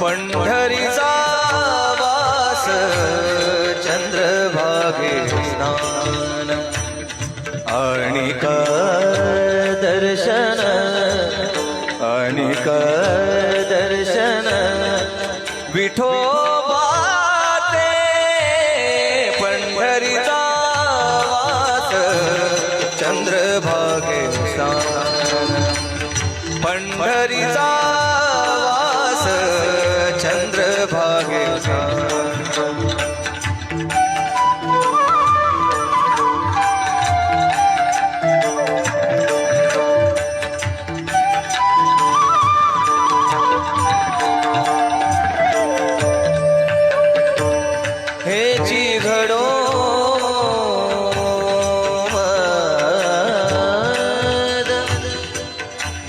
पंढरीचा वास चंद्रभागे स्नान आणि दर्शन विठोबा ते पंढरीचा वास चंद्रभागे स्नान पंढरीचा वास चंद्रभागे स्नान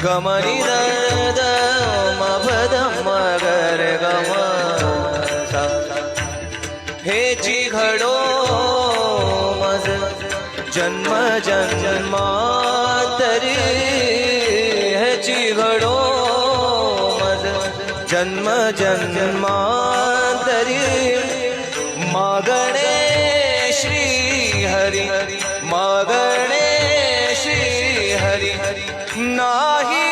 गमनी दद मभद मगर गम हे जी घडो मज जन्म जन्मांतरी हे जी घडो मज जन्म जन्मांतरी मागणे श्री हरी मागणे श्री हरी नाही